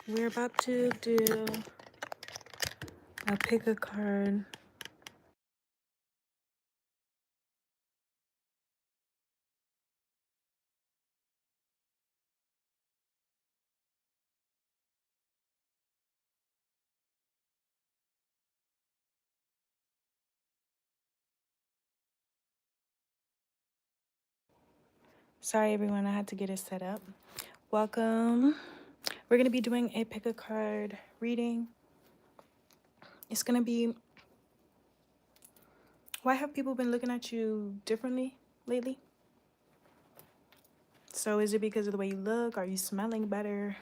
We're about to do a pick a card. Sorry, everyone, I had to get it set up. Welcome. We're going to be doing a pick a card reading. It's going to be, why have people been looking at you differently lately? So is it because of the way you look? Are you smelling better?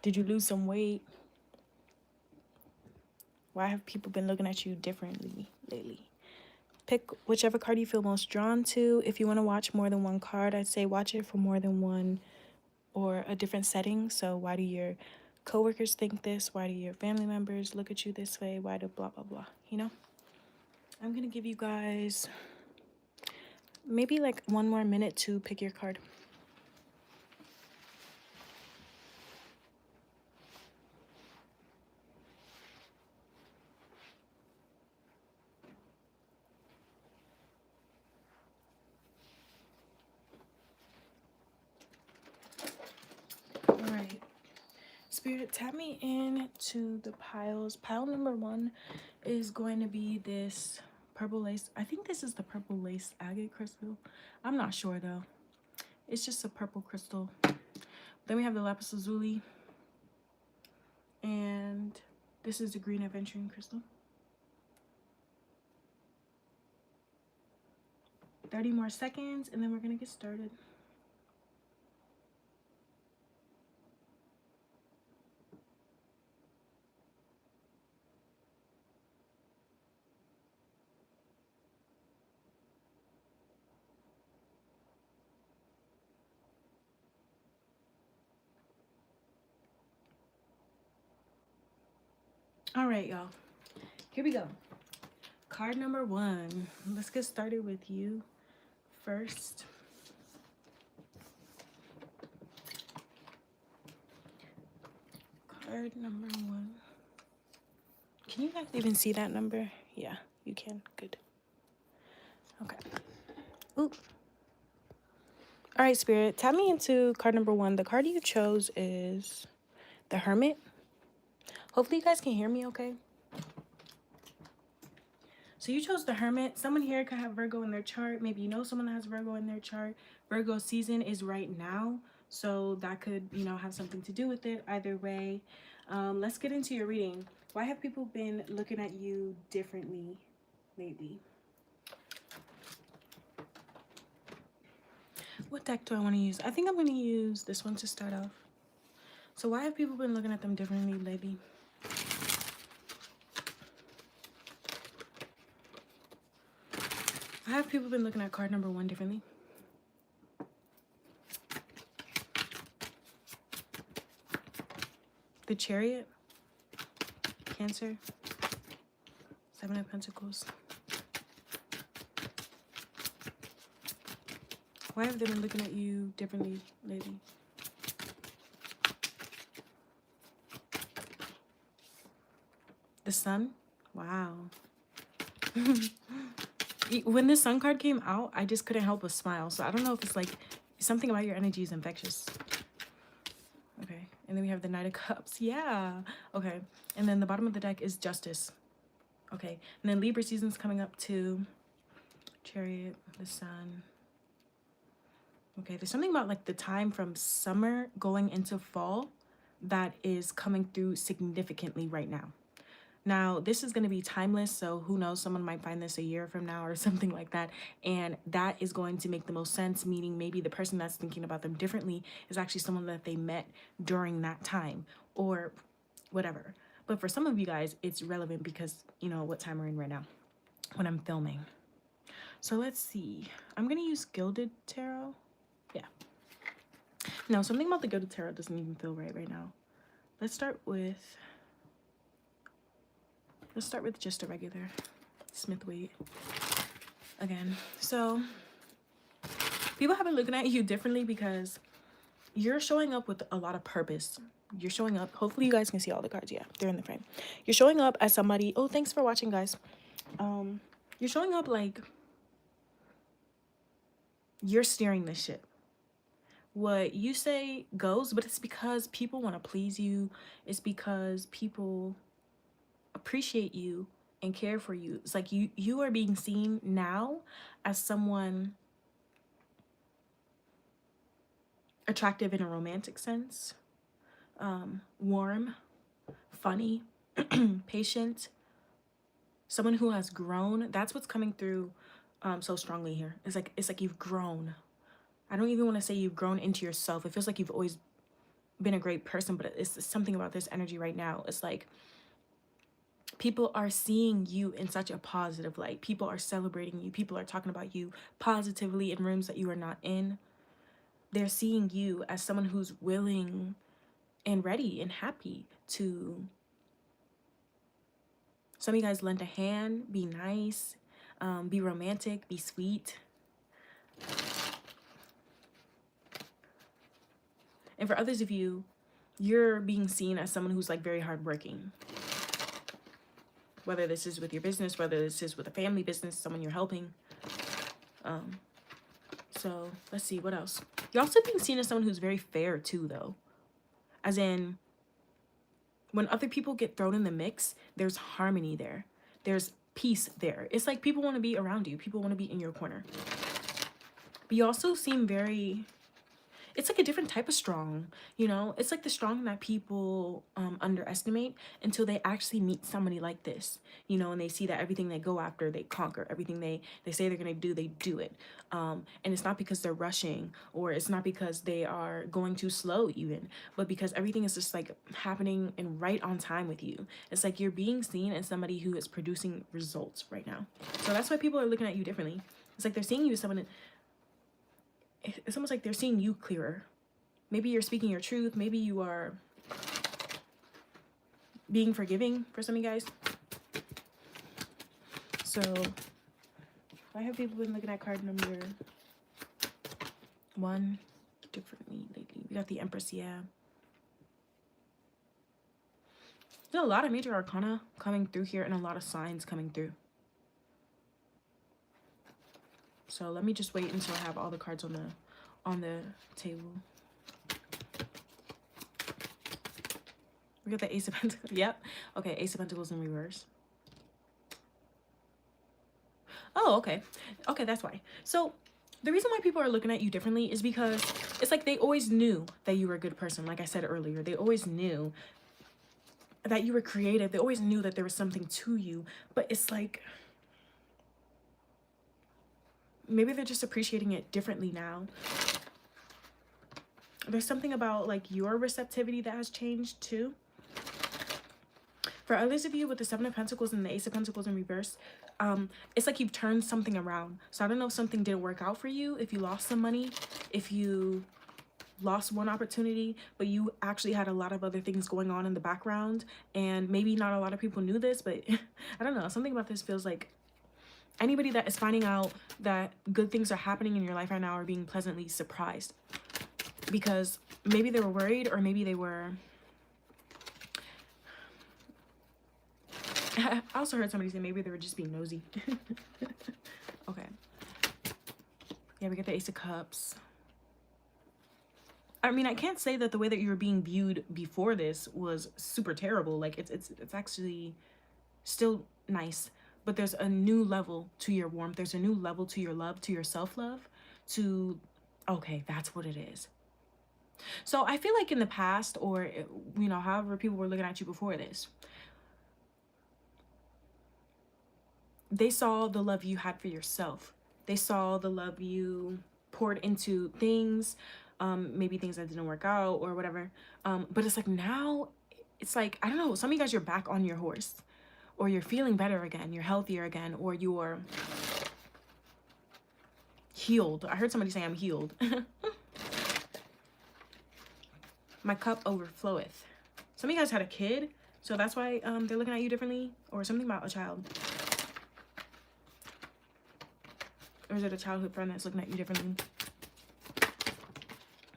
Did you lose some weight? Why have people been looking at you differently lately? Pick whichever card you feel most drawn to. If you want to watch more than one card, I'd say watch it for more than one or a different setting. So why do your coworkers think this? Why do your family members look at you this way? Why do blah, blah, blah, you know? I'm going to give you guys maybe like 1 more minute to pick your card. All right. Spirit, tap me into the piles. Pile number 1 is going to be this purple lace. I think this is the purple lace agate crystal. I'm not sure though. It's just a purple crystal. Then we have the lapis lazuli. And this is the green aventurine crystal. 30 more seconds and then we're gonna get started. All right, y'all. Here we go. Card number 1. Let's get started with you first. Card number 1. Can you guys even see that number? Yeah, you can. Good. Okay. Ooh. All right, Spirit. Tap me into card number 1. The card you chose is the Hermit. Hopefully you guys can hear me okay. So you chose the Hermit. Someone here could have Virgo in their chart. Maybe you know someone that has Virgo in their chart. Virgo season is right now. So that could, you know, have something to do with it. Either way, let's get into your reading. Why have people been looking at you differently lately? What deck do I want to use? I think I'm going to use this one to start off. So why have people been looking at them differently lately? Why have people been looking at card number 1 differently? The Chariot, Cancer, 7 of Pentacles. Why have they been looking at you differently lately? The Sun? Wow. When the Sun card came out, I just couldn't help but smile. So I don't know if it's like something about your energy is infectious. Okay. And then we have the Knight of Cups. Yeah. Okay. And then the bottom of the deck is Justice. Okay. And then Libra season's coming up too. Chariot, the Sun. Okay. There's something about like the time from summer going into fall that is coming through significantly right now. Now, this is going to be timeless, so who knows, someone might find this a year from now or something like that, and that is going to make the most sense, meaning maybe the person that's thinking about them differently is actually someone that they met during that time or whatever. But for some of you guys, it's relevant because, you know, what time we're in right now when I'm filming. So let's see. I'm going to use Gilded Tarot. Yeah. No, something about the Gilded Tarot doesn't even feel right now. Let's start with just a regular Smith weight again. So people have been looking at you differently because you're showing up with a lot of purpose you're showing up. Hopefully you guys can see all the cards. Yeah, they're in the frame. You're showing up as somebody. Oh, thanks for watching, guys. You're showing up like you're steering this ship. What you say goes, but it's because people want to please you. It's because people appreciate you and care for you. It's like you are being seen now as someone attractive in a romantic sense, warm, funny, patient, someone who has grown. That's what's coming through so strongly here. It's like you've grown. I don't even want to say you've grown into yourself. It feels like you've always been a great person, but it's something about this energy right now. It's like people are seeing you in such a positive light. People are celebrating you. People are talking about you positively in rooms that you are not in. They're seeing you as someone who's willing and ready and happy to, some of you guys lend a hand, be nice, be romantic, be sweet. And for others of you, you're being seen as someone who's like very hardworking. Whether this is with your business, whether this is with a family business, someone you're helping. So let's see, what else? You're also being seen as someone who's very fair too, though. As in, when other people get thrown in the mix, there's harmony there. There's peace there. It's like people want to be around you. People want to be in your corner. But you also seem very... It's like a different type of strong, you know? It's like the strong that people underestimate until they actually meet somebody like this, you know, and they see that everything they go after, they conquer. Everything they say they're going to do, they do it. And it's not because they're rushing, or it's not because they are going too slow even, but because everything is just like happening and right on time with you. It's like you're being seen as somebody who is producing results right now. So that's why people are looking at you differently. It's like they're seeing you as someone... It's almost like they're seeing you clearer. Maybe you're speaking your truth. Maybe you are being forgiving for some of you guys. So why have people been looking at card number 1 differently lately? We got the Empress, yeah. There's a lot of major arcana coming through here and a lot of signs coming through. So let me just wait until I have all the cards on the table. We got the Ace of Pentacles. Yep. Okay, Ace of Pentacles in reverse. Oh, okay. Okay, that's why. So the reason why people are looking at you differently is because it's like they always knew that you were a good person. Like I said earlier, they always knew that you were creative. They always knew that there was something to you. But it's like... maybe they're just appreciating it differently now. There's something about like your receptivity that has changed too. For others of you with the 7 of Pentacles and the Ace of Pentacles in reverse, it's like you've turned something around. So I don't know if something didn't work out for you, if you lost some money, if you lost one opportunity, but you actually had a lot of other things going on in the background. And maybe not a lot of people knew this, but I don't know. Something about this feels like anybody that is finding out that good things are happening in your life right now are being pleasantly surprised. Because maybe they were worried, or maybe they were... I also heard somebody say maybe they were just being nosy. Okay. Yeah, we got the Ace of Cups. I mean, I can't say that the way that you were being viewed before this was super terrible. Like, it's actually still nice. But there's a new level to your warmth. There's a new level to your love, to your self-love, to... okay, that's what it is. So I feel like in the past, or, you know, however people were looking at you before this, they saw the love you had for yourself. They saw the love you poured into things, maybe things that didn't work out or whatever. But it's like now, it's like, I don't know, some of you guys, you're back on your horse. Or you're feeling better again, you're healthier again, or you're healed. I heard somebody say I'm healed. My cup overfloweth. Some of you guys had a kid, so that's why they're looking at you differently, or something about a child. Or is it a childhood friend that's looking at you differently?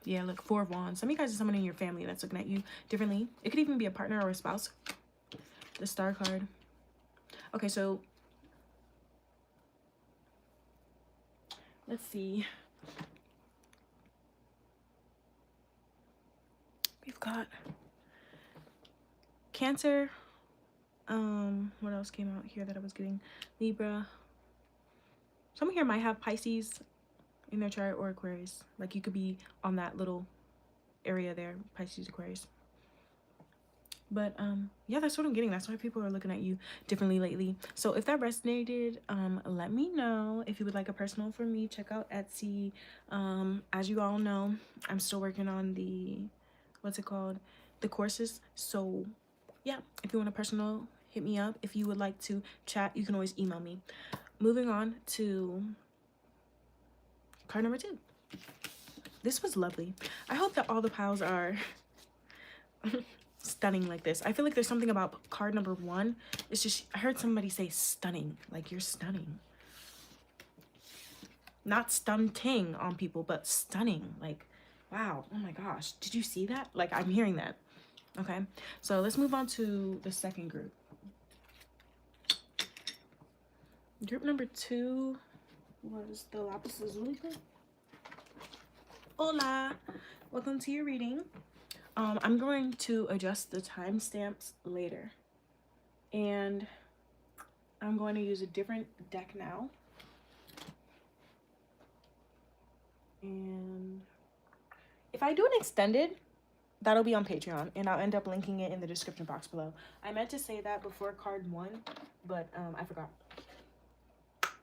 Yeah, look, Four of Wands. Some of you guys are someone in your family that's looking at you differently. It could even be a partner or a spouse. The Star card. Okay, so let's see. We've got Cancer. What else came out here that I was getting? Libra. Someone here might have Pisces in their chart or Aquarius. Like you could be on that little area there, Pisces, Aquarius. But yeah, that's what I'm getting. That's why people are looking at you differently lately. So if that resonated, let me know. If you would like a personal for me, check out Etsy. As you all know, I'm still working on the, what's it called, the courses. So yeah, if you want a personal, hit me up. If you would like to chat, you can always email me. Moving on to card number 2. This was lovely. I hope that all the piles are stunning like this. I feel like there's something about card number 1. It's just, I heard somebody say stunning. Like, you're stunning. Not stunting on people, but stunning. Like, wow. Oh my gosh. Did you see that? Like, I'm hearing that. Okay. So let's move on to the second group. Group number 2 was the Lapis Lazuli. Hola. Welcome to your reading. I'm going to adjust the timestamps later. And I'm going to use a different deck now. And if I do an extended, that'll be on Patreon. And I'll end up linking it in the description box below. I meant to say that before card 1, but I forgot.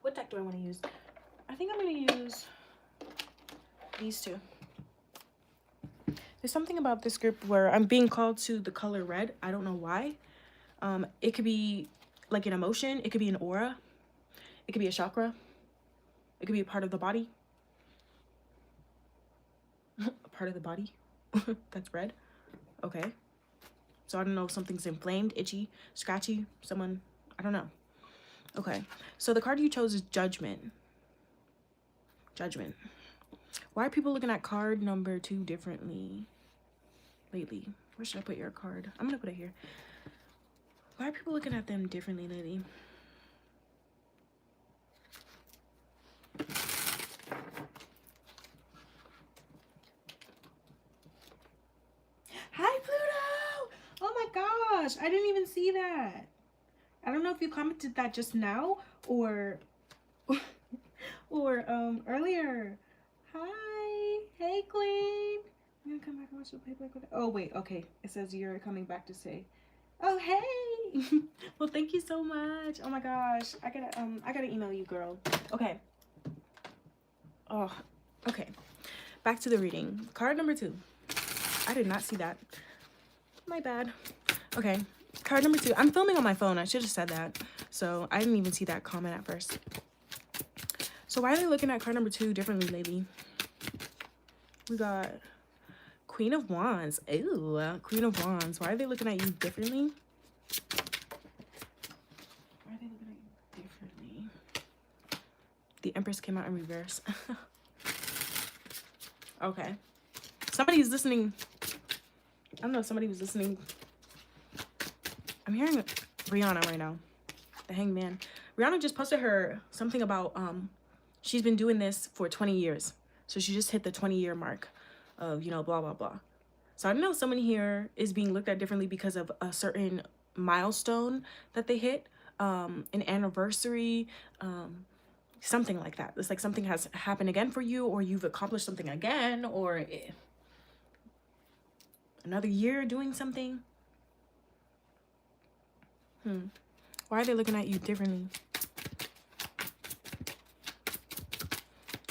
What deck do I want to use? I think I'm going to use these two. There's something about this group where I'm being called to the color red. I don't know why. It could be like an emotion. It could be an aura. It could be a chakra. It could be a part of the body. A part of the body that's red. Okay. So I don't know if something's inflamed, itchy, scratchy, someone, I don't know. Okay. So the card you chose is Judgment. Judgment. Why are people looking at card number 2 differently lately? Where should I put your card? I'm gonna put it here. Why are people looking at them differently lately? Hi, Pluto! Oh my gosh, I didn't even see that. I don't know if you commented that just now or earlier. Hi, hey Queen. I'm gonna come back and watch the playback. Oh wait, okay. It says you're coming back to say, oh hey. Well, thank you so much. Oh my gosh, I gotta email you, girl. Okay. Oh, okay. Back to the reading. Card number 2. I did not see that. My bad. Okay. Card number 2. I'm filming on my phone. I should have said that. So I didn't even see that comment at first. So why are they looking at card number 2 differently lately? We got Queen of Wands. Ew, Queen of Wands. Why are they looking at you differently? Why are they looking at you differently? The Empress came out in reverse. Okay. Somebody's listening. I don't know if somebody was listening. I'm hearing Rihanna right now. The Hangman. Rihanna just posted her something about she's been doing this for 20 years. So she just hit the 20-year mark of, you know, blah, blah, blah. So I don't know if someone here is being looked at differently because of a certain milestone that they hit, an anniversary, something like that. It's like something has happened again for you, or you've accomplished something again, or another year doing something. Why are they looking at you differently?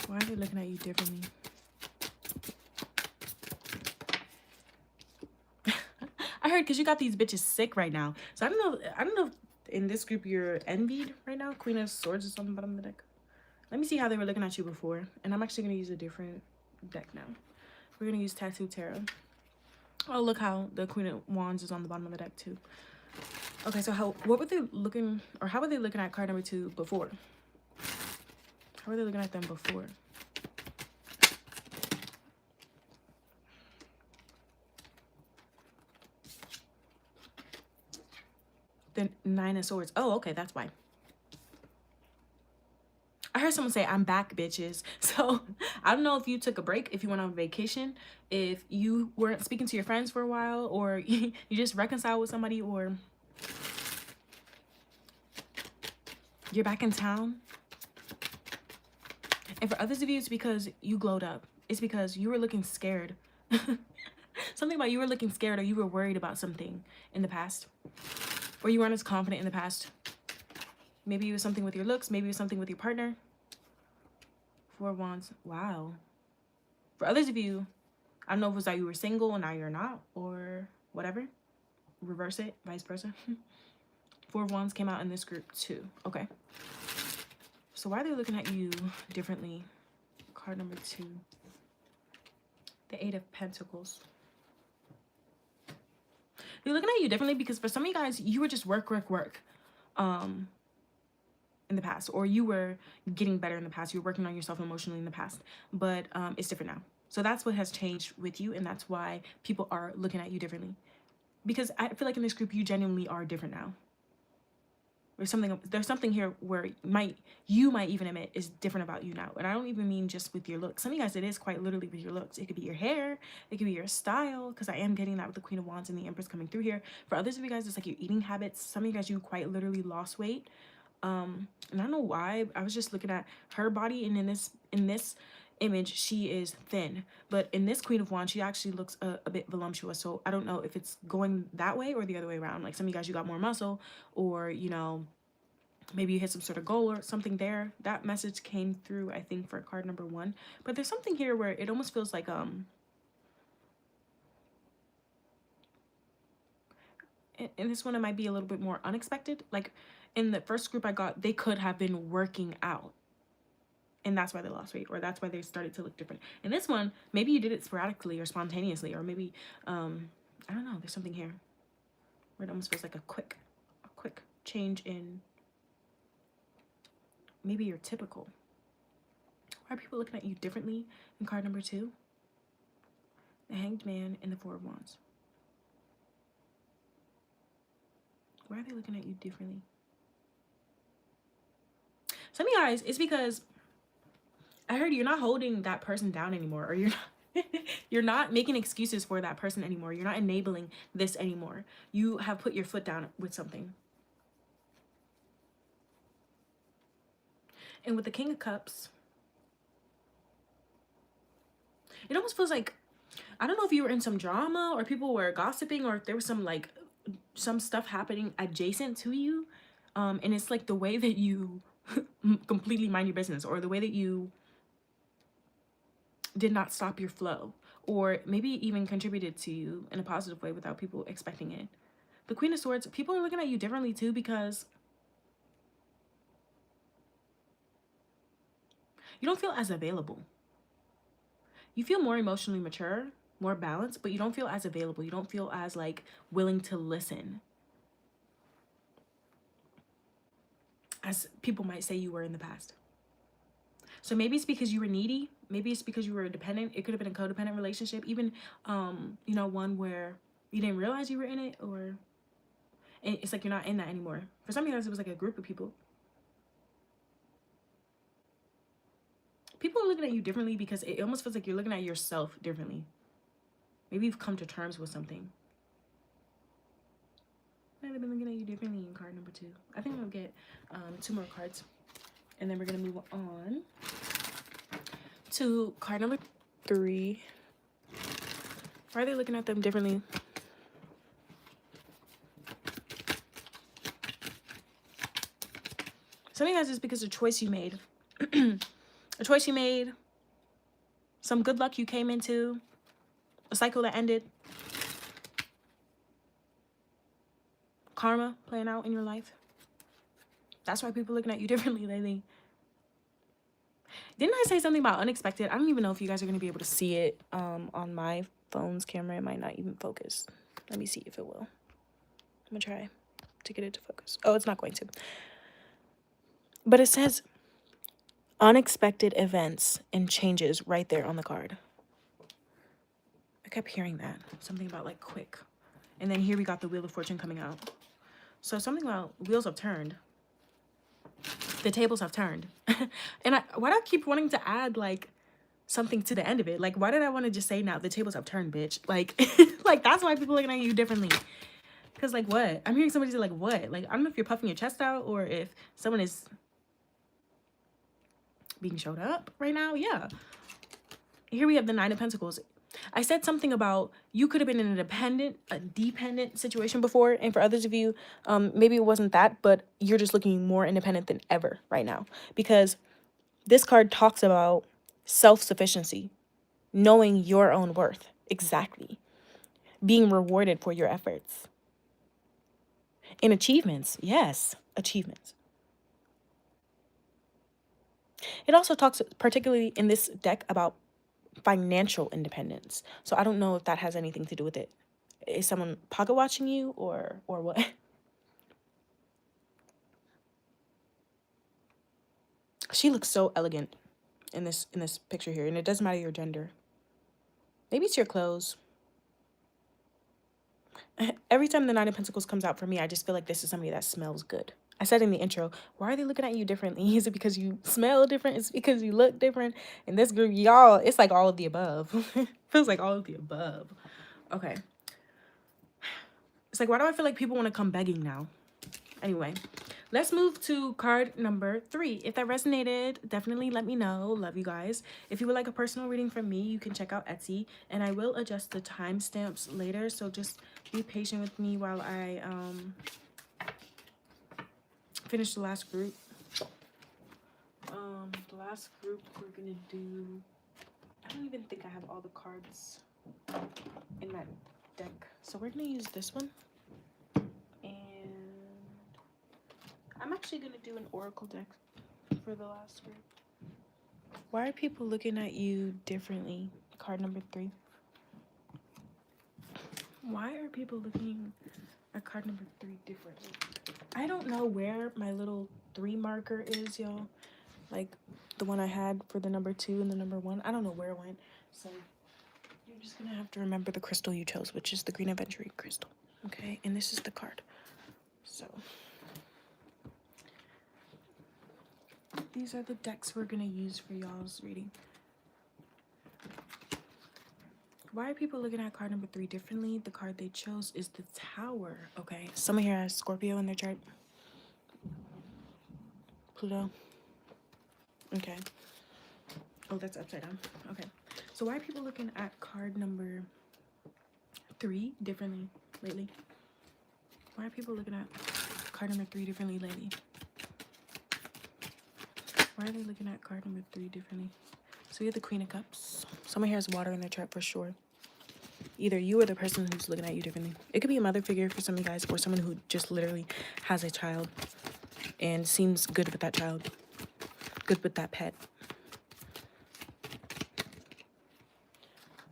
Why are they looking at you differently? I heard because you got these bitches sick right now. So I don't know if in this group you're envied right now. Queen of Swords is on the bottom of the deck. Let me see how they were looking at you before. And I'm actually going to use a different deck now. We're going to use Tattoo Tarot. Oh, look how the Queen of Wands is on the bottom of the deck too. Okay, so how were they looking at card number 2 before? How were they looking at them before? The 9 of Swords. Oh, okay, that's why. I heard someone say, I'm back, bitches. So I don't know if you took a break, if you went on vacation, if you weren't speaking to your friends for a while, or you just reconciled with somebody, or you're back in town. And for others of you, it's because you glowed up. It's because you were looking scared. Something about you were looking scared, or you were worried about something in the past, or you weren't as confident in the past. Maybe it was something with your looks. Maybe it was something with your partner. 4 of Wands. Wow. For others of you, I don't know if it was that you were single and now you're not, or whatever. Reverse it, vice versa. 4 of Wands came out in this group too. Okay. So why are they looking at you differently? Card number 2. The 8 of Pentacles. They're looking at you differently because for some of you guys, you were just work in the past, or you were getting better in the past. You were working on yourself emotionally in the past, but it's different now. So that's what has changed with you, and that's why people are looking at you differently, because I feel like in this group you genuinely are different now. There's something here where you might even admit is different about you now. And I don't even mean just with your looks. Some of you guys, it is quite literally with your looks. It could be your hair, it could be your style, because I am getting that with the Queen of Wands and the Empress coming through here. For others of you guys, it's like your eating habits. Some of you guys, you quite literally lost weight. And I don't know why. I was just looking at her body, and in this image she is thin, but in this Queen of Wands she actually looks a bit voluptuous. So I don't know if it's going that way or the other way around. Like some of you guys, you got more muscle, or you know, maybe you hit some sort of goal or something there. That message came through, I think, for card number 1. But there's something here where it almost feels like and this one, it might be a little bit more unexpected. Like in the first group I got, they could have been working out, and that's why they lost weight, or that's why they started to look different. And this one, maybe you did it sporadically or spontaneously, or maybe I don't know, there's something here where it almost feels like a quick change in maybe your typical. Why are people looking at you differently in card number 2? The Hanged Man and the 4 of Wands. Why are they looking at you differently? Some of you guys, it's because I heard you're not holding that person down anymore, or you're not making excuses for that person anymore. You're not enabling this anymore. You have put your foot down with something. And with the King of Cups, it almost feels like, I don't know if you were in some drama, or people were gossiping, or if there was some stuff happening adjacent to you. And it's like the way that you completely mind your business, or the way that you did not stop your flow, or maybe even contributed to you in a positive way without people expecting it. The Queen of Swords, people are looking at you differently too, because you don't feel as available. You feel more emotionally mature, more balanced, but you don't feel as available. You don't feel as like willing to listen as people might say you were in the past. So maybe it's because you were needy. Maybe it's because you were dependent. It could have been a codependent relationship, even, you know, one where you didn't realize you were in it, or it's like you're not in that anymore. For some of you guys, it was like a group of people. People are looking at you differently because it almost feels like you're looking at yourself differently. Maybe you've come to terms with something. Might have been looking at you differently in card number 2. I think I'll get 2 more cards, and then we're going to move on to card number 3. Why are they looking at them differently? Some of you guys, is because of a choice you made. A choice you made, some good luck you came into, a cycle that ended, karma playing out in your life. That's why people are looking at you differently lately. Didn't I say something about unexpected? I don't even know if you guys are going to be able to see it on my phone's camera. It might not even focus. Let me see if it will. I'm going to try to get it to focus. Oh, it's not going to. But it says unexpected events and changes right there on the card. I kept hearing that. Something about like quick. And then here we got the Wheel of Fortune coming out. So something about wheels have turned. The tables have turned. And why do I keep wanting to add like something to the end of it? Like, why did I want to just say now the tables have turned, bitch? Like, like that's why people looking at you differently. Because like what? I'm hearing somebody say like what? Like, I don't know if you're puffing your chest out or if someone is being showed up right now. Yeah. Here we have the Nine of Pentacles. I said something about you could have been in a dependent situation before. And for others of you, maybe it wasn't that, but you're just looking more independent than ever right now. Because this card talks about self-sufficiency, knowing your own worth. Exactly. Being rewarded for your efforts. And achievements. Yes, achievements. It also talks, particularly in this deck, about financial independence. So I don't know if that has anything to do with it. Is someone pocket watching you or what? She looks so elegant in this picture here, and it doesn't matter your gender. Maybe it's your clothes. Every time the Nine of Pentacles comes out for me, I just feel like this is somebody that smells good. I said in the intro, why are they looking at you differently? Is it because you smell different? Is it because you look different? In this group, y'all, it's like all of the above. Feels like all of the above. Okay. It's like, why do I feel like people want to come begging now? Anyway, let's move to card number 3. If that resonated, definitely let me know. Love you guys. If you would like a personal reading from me, you can check out Etsy, and I will adjust the timestamps later. So just be patient with me while I finish the last group. The last group we're gonna do. I don't even think I have all the cards in that deck, so we're gonna use this one. I'm actually going to do an oracle deck for the last group. Why are people looking at you differently? Card number 3. Why are people looking at card number 3 differently? I don't know where my little 3 marker is, y'all. Like the one I had for the number 2 and the number 1. I don't know where it went. So you're just going to have to remember the crystal you chose, which is the Green Aventurine crystal. Okay? And this is the card. So these are the decks we're going to use for y'all's reading. Why are people looking at card number 3 differently? The card they chose is the Tower. Okay, someone here has Scorpio in their chart. Pluto. Okay. Oh, that's upside down. Okay. So why are people looking at card number 3 differently lately? Why are people looking at card number 3 differently lately? Why are they looking at card number 3 differently? So we have the Queen of Cups. Someone here has water in their chart for sure. Either you or the person who's looking at you differently. It could be a mother figure for some of you guys, or someone who just literally has a child and seems good with that child. Good with that pet.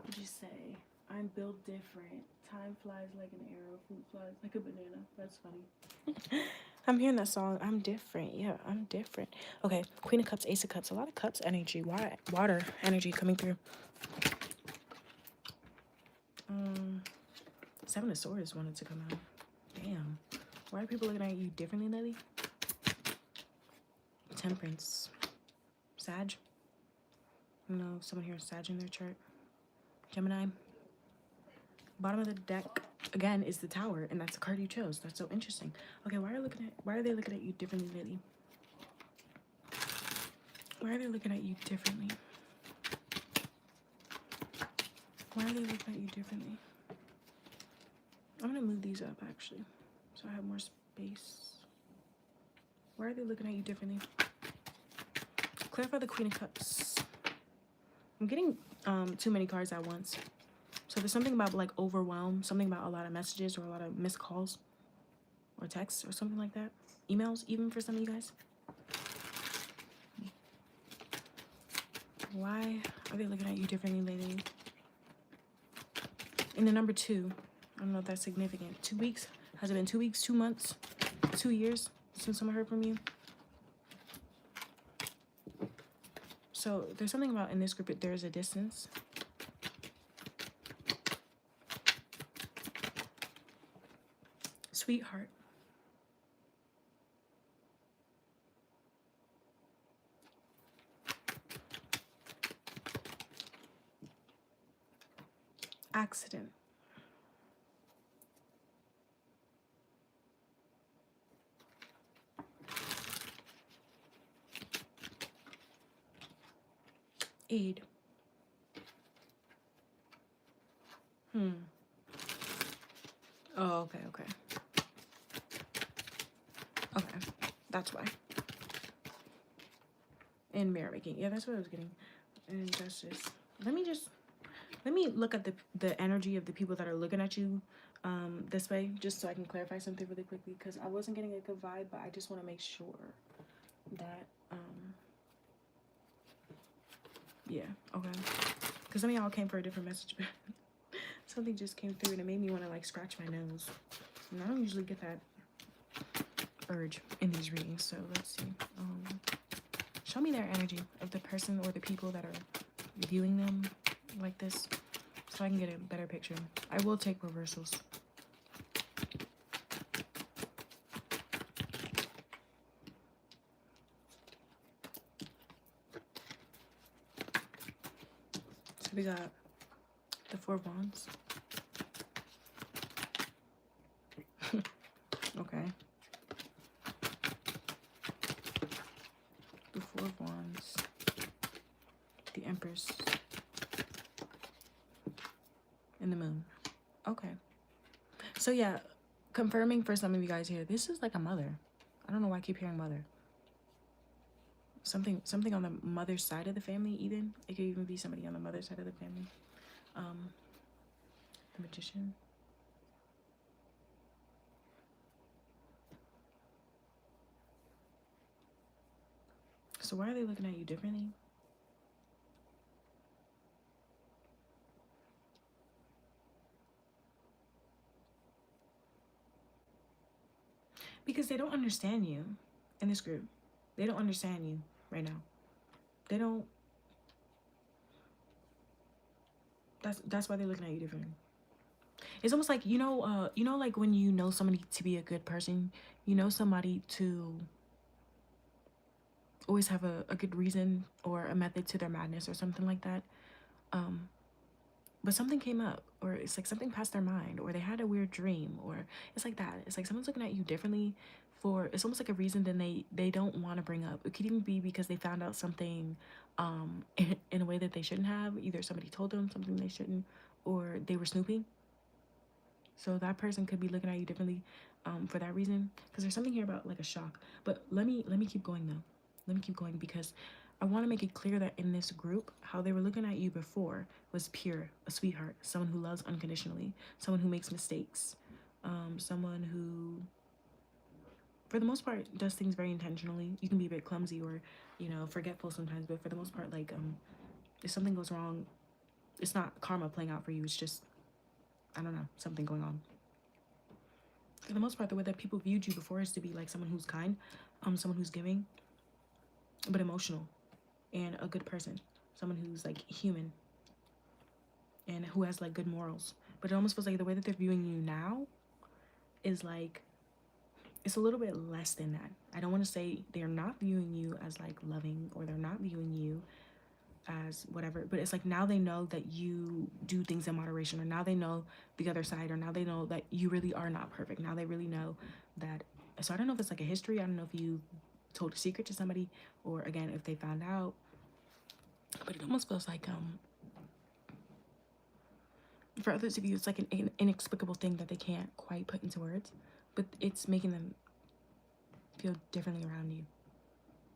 What'd you say? I'm built different. Time flies like an arrow. Fruit flies like a banana. That's funny. I'm hearing that song. I'm different. Yeah, I'm different. Okay, Queen of Cups, Ace of Cups. A lot of cups energy. Why? Water energy coming through. Seven of Swords wanted to come out. Damn. Why are people looking at you differently lately? Temperance. Sag. You know, someone here is Sag in their chart. Gemini. Bottom of the deck again is the Tower, and that's the card you chose. That's so interesting. Okay, why are they looking at you differently lately? Why are they looking at you differently? Why are they looking at you differently? I'm gonna move these up actually, so I have more space. Why are they looking at you differently? Clarify the Queen of Cups. I'm getting too many cards at once. So there's something about like overwhelm, something about a lot of messages or a lot of missed calls or texts or something like that. Emails even for some of you guys. Why are they looking at you differently lately? In the number 2, I don't know if that's significant. 2 weeks? Has it been 2 weeks, 2 months, 2 years since someone heard from you? So there's something about in this group that there's a distance. Sweetheart. accident. Aid. Oh, okay. Okay, that's why. And mirror making. Yeah, that's what I was getting. And justice. Let me look at the energy of the people that are looking at you this way, just so I can clarify something really quickly, because I wasn't getting a good vibe, but I just want to make sure that yeah, okay. Because some of y'all came for a different message, but something just came through and it made me want to like scratch my nose. And I don't usually get that urge in these readings, so let's see. Show me their energy of the person or the people that are viewing them like this, so I can get a better picture. I will take reversals. So we got the Four of Wands. Okay. The Four of Wands. The Empress. And the Moon. Okay. So yeah, confirming for some of you guys here, this is like a mother. I don't know why I keep hearing mother. Something on the mother's side of the family, even. It could even be somebody on the mother's side of the family. The Magician. So why are they looking at you differently? Because they don't understand you in this group. They don't understand you right now. They don't. That's why they're looking at you differently. It's almost like, like when you know somebody to be a good person, you know somebody to always have a good reason or a method to their madness or something like that. But something came up, or it's like something passed their mind, or they had a weird dream, or it's like that. It's like someone's looking at you differently for, it's almost like a reason that they don't want to bring up. It could even be because they found out something in a way that they shouldn't have. Either somebody told them something they shouldn't, or they were snooping. So that person could be looking at you differently for that reason. Because there's something here about like a shock. But let me keep going though. Let me keep going, because I want to make it clear that in this group, how they were looking at you before was pure, a sweetheart, someone who loves unconditionally, someone who makes mistakes, someone who, for the most part, does things very intentionally. You can be a bit clumsy or, forgetful sometimes, but for the most part, like, if something goes wrong, it's not karma playing out for you. It's just, I don't know, something going on. For the most part, the way that people viewed you before is to be like someone who's kind, someone who's giving, but emotional, and a good person, someone who's like human and who has like good morals. But it almost feels like the way that they're viewing you now is like, it's a little bit less than that. I don't want to say they're not viewing you as like loving, or they're not viewing you as whatever, but it's like now they know that you do things in moderation, or now they know the other side, or now they know that you really are not perfect. Now they really know that. So I don't know if it's like a history. I don't know if you told a secret to somebody, or again, if they found out. But it almost feels like for others of you, it's like an inexplicable thing that they can't quite put into words, but it's making them feel differently around you.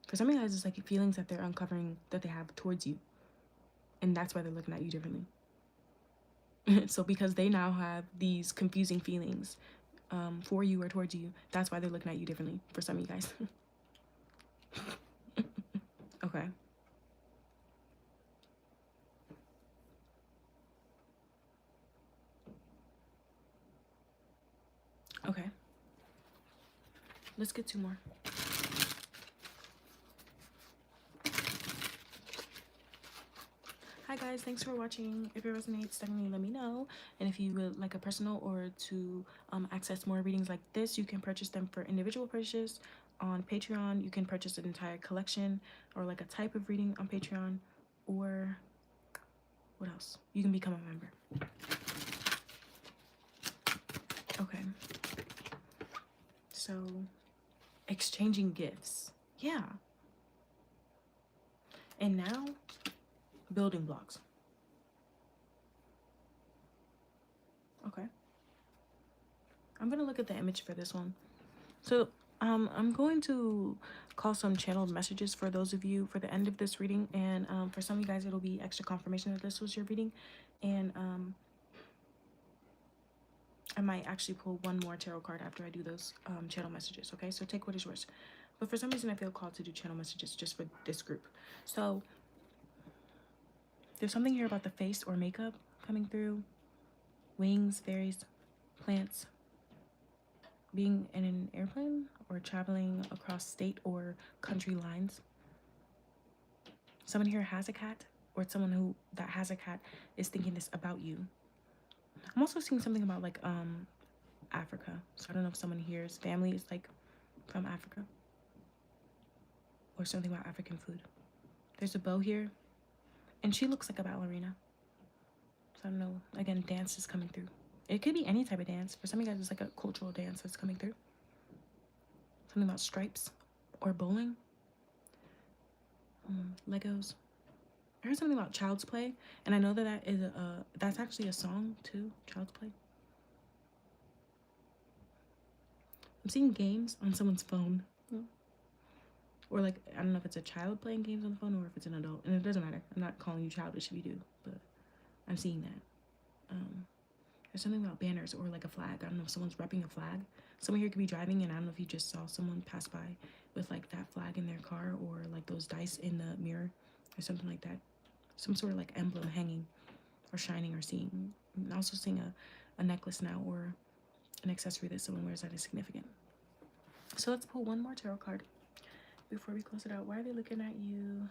For some of you guys, it's like feelings that they're uncovering that they have towards you, and that's why they're looking at you differently. So because they now have these confusing feelings for you or towards you, that's why they're looking at you differently for some of you guys. Okay. Okay. Let's get two more. Hi guys, thanks for watching. If it resonates, definitely let me know. And if you would like a personal or to access more readings like this, you can purchase them for individual purchase on Patreon. You can purchase an entire collection or like a type of reading on Patreon, or what else? You can become a member. So exchanging gifts. Yeah. And now building blocks. Okay. I'm going to look at the image for this one. So I'm going to call some channeled messages for those of you for the end of this reading. And for some of you guys, it'll be extra confirmation that this was your reading. And I might actually pull one more tarot card after I do those channel messages. Okay, so take what is yours. But for some reason, I feel called to do channel messages just for this group. So there's something here about the face or makeup coming through. Wings, fairies, plants. Being in an airplane or traveling across state or country lines. Someone here has a cat, or it's someone that has a cat is thinking this about you. I'm also seeing something about like Africa. So I don't know if someone here's family is like from Africa, or something about African food. There's a bow here, and she looks like a ballerina. So I don't know. Again, dance is coming through. It could be any type of dance. For some of you guys, it's like a cultural dance that's coming through. Something about stripes or bowling. Legos. I heard something about Child's Play, and I know that that's actually a song too. Child's Play. I'm seeing games on someone's phone, or like I don't know if it's a child playing games on the phone or if it's an adult, and it doesn't matter. I'm not calling you childish if you do, but I'm seeing that. There's something about banners or like a flag. I don't know if someone's repping a flag. Someone here could be driving, and I don't know if you just saw someone pass by with like that flag in their car, or like those dice in the mirror or something like that. Some sort of like emblem hanging or shining or seeing. I'm also seeing a necklace now, or an accessory that someone wears that is significant. So let's pull one more tarot card before we close it out. Why are they looking at you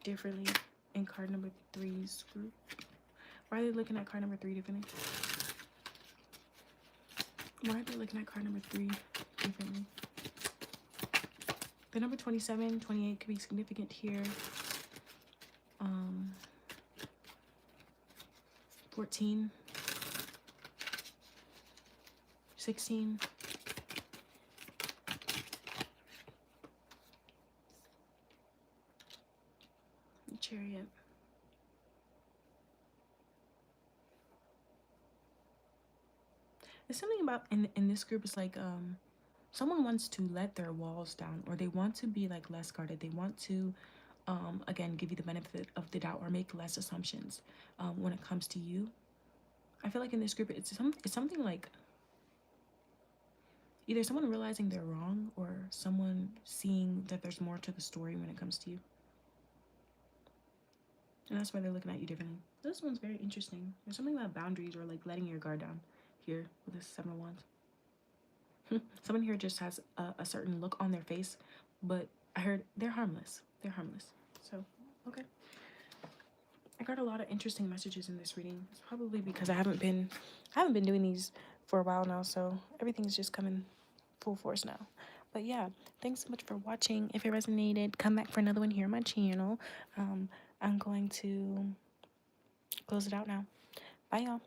differently in card number 3's group? Why are they looking at card number 3 differently? Why are they looking at card number 3 differently? The number 27, 28 could be significant here. 14, 16. Chariot. There's something about in this group, it's like someone wants to let their walls down, or they want to be like less guarded. They want to again give you the benefit of the doubt or make less assumptions when it comes to you. I feel like in this group it's something like either someone realizing they're wrong, or someone seeing that there's more to the story when it comes to you. And that's why they're looking at you differently. This one's very interesting. There's something about boundaries or like letting your guard down here with this 7 of Wands. Someone here just has a certain look on their face, but I heard they're harmless. They're harmless. So, okay. I got a lot of interesting messages in this reading. It's probably because I haven't been doing these for a while now, so everything's just coming full force now. But yeah, thanks so much for watching. If it resonated, come back for another one here on my channel. I'm going to close it out now. Bye, y'all.